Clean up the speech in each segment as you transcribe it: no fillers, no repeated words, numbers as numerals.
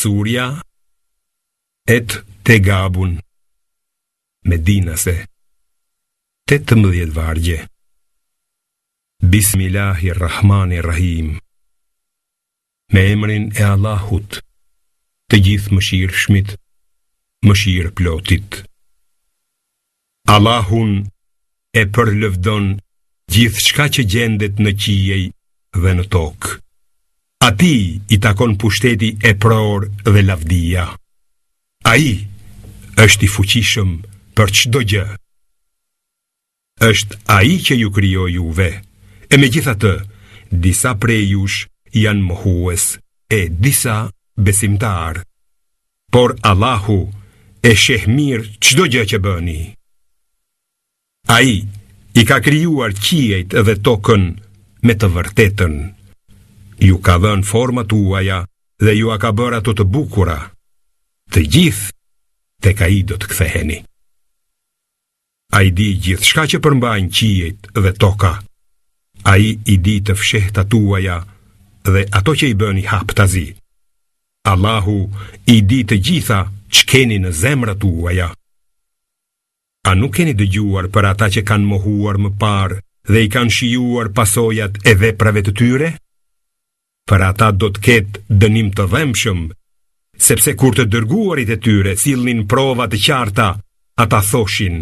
Surja et Tegabun, Medinase, 18 vargje. Bismillahirrahmanirrahim. Me emrin e Allahut, të gjithë mëshirshmit, mëshirë plotit. Allahun e përlëvdon gjithë shka që gjendet në qiej dhe në tokë. Ati i takon pushteti e pror dhe lavdia. Ai është i fuqishëm për çdo gjë. Është ai që ju krijoi juve, e megjithatë, disa prej jush janë mohues e disa besimtar. Por Allahu e sheh mirë çdo gjë që bëni. Ai i ka krijuar qiejt dhe tokën me të vërtetën. Ju ka dhënë format tuaja dhe ju a ka bërë ato të bukura. Të gjithë tek ai do të ktheheni. Ai di gjithçka që përmbajnë qiejt dhe toka. Ai i di të fshehta tuaja dhe ato që i bëni haptazi. Allahu i di të gjitha që keni në zemrat tuaja. A nuk keni dëgjuar për ata që kanë mohuar më parë dhe i kanë shijuar pasojat e veprave të tyre? Për ata do të ketë dënim të dhëmshëm, sepse kur të dërguarit e tyre sillnin prova të qarta, ata thoshin: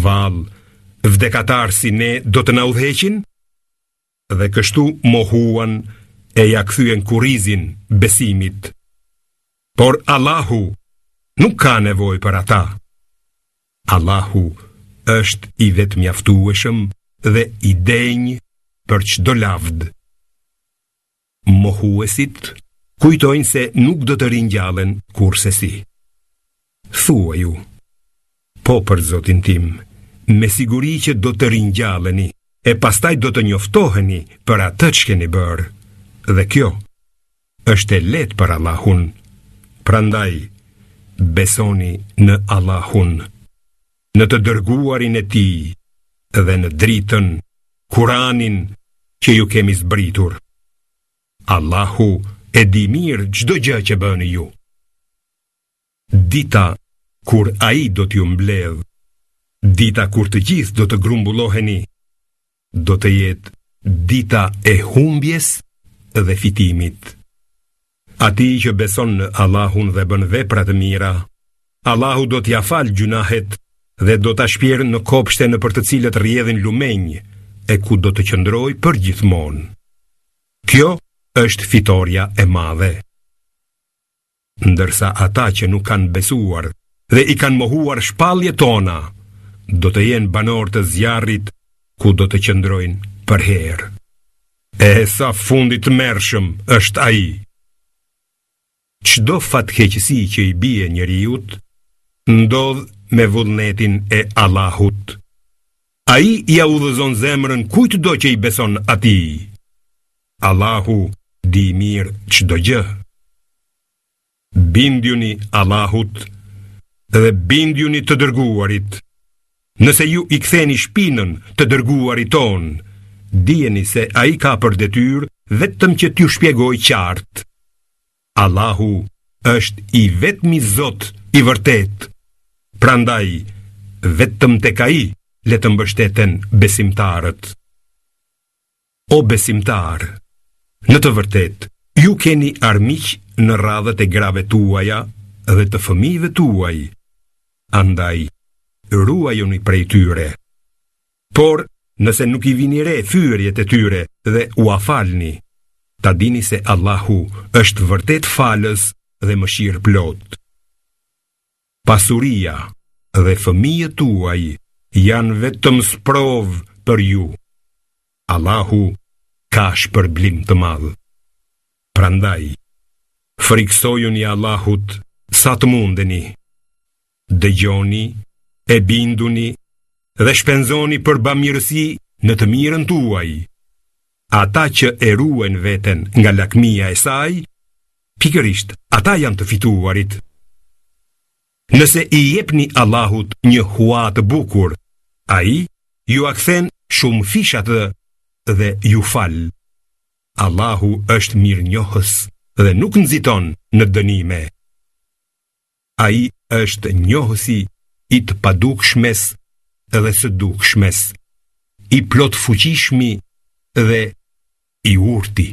Vallë, vdekatar si ne do të na udhëheqin? Dhe kështu mohuan e ja kthyen kurrizin besimit. Por Allahu nuk ka nevojë për ata. Allahu është i vetëmjaftueshëm dhe i denjë për çdo lavd. Mohuesit kujtojnë se nuk do të ringjallen kurse si. Thuaj ju: Po për Zotin tim, me siguri që do të ringjalleni, e pastaj do të njoftoheni për atë që keni bërë. Dhe kjo është e lehtë për Allahun. Prandaj besoni në Allahun, në të dërguarin e tij dhe në dritën, Kuranin që ju kemi zbritur. Allahu e di mirë çdo gjë që bëni ju. Dita kur ai do t'ju mbledh, dita kur të gjithë do të grumbulloheni, do të jetë dita e humbjes dhe fitimit. Ati që beson në Allahun dhe bën vepra të mira, Allahu do t'ja fal gjunahet dhe do t'a shpjerë në kopshte në për të cilët rrjedhin lumenj, e ku do të qëndroj për gjithmonë. Kjo është fitoria e madhe. Ndërsa ata që nuk kanë besuar dhe i kanë mohuar shpalljet tona, do të jenë banor të zjarrit ku do të qëndrojnë për herë. E sa fundit mërshëm është ai. Çdo fatkeqësi që i bie njeriut, ndodh me vullnetin e Allahut. Ai ja udhëzon zemrën kujtdo që i beson atij. Allahu di mirë çdo gjë. Bindjuni Allahut dhe bindjuni të dërguarit. Nëse ju i ktheni shpinën të dërguarit ton, dijeni se ai ka për detyrë vetëm që t'ju shpjegoj qartë. Allahu është i vetmi Zot i vërtet. Prandaj, vetëm tek ai le të mbështeten besimtarët. O besimtar, në të vërtet, ju keni armiq në radhët e grave tuaja dhe të fëmijëve tuaj. Andaj, ruajuni prej tyre. Por, nëse nuk i vini re fyerjet e tyre dhe u afalni, ta dini se Allahu është vërtet falës dhe mëshirë plot. Pasuria dhe fëmijët tuaj janë vetëm sprov për ju. Allahu ka shpërblim të madh. Prandaj, friksojuni Allahut sa të mundeni. Dëgjoni, e binduni dhe shpenzoni për bamirësi në të mirën tuaj. Ata që e ruajn veten nga lakmia e saj, pikërisht ata janë të fituarit. Nëse i jepni Allahut një hua të bukur, ai ju a kthen shumë fishat dhe ju fal. Allahu është mirënjohës dhe nuk nxiton në dënime. Ai është njohësi i të padukshmes dhe së dukshmes, i plot fuqishmi dhe i urti.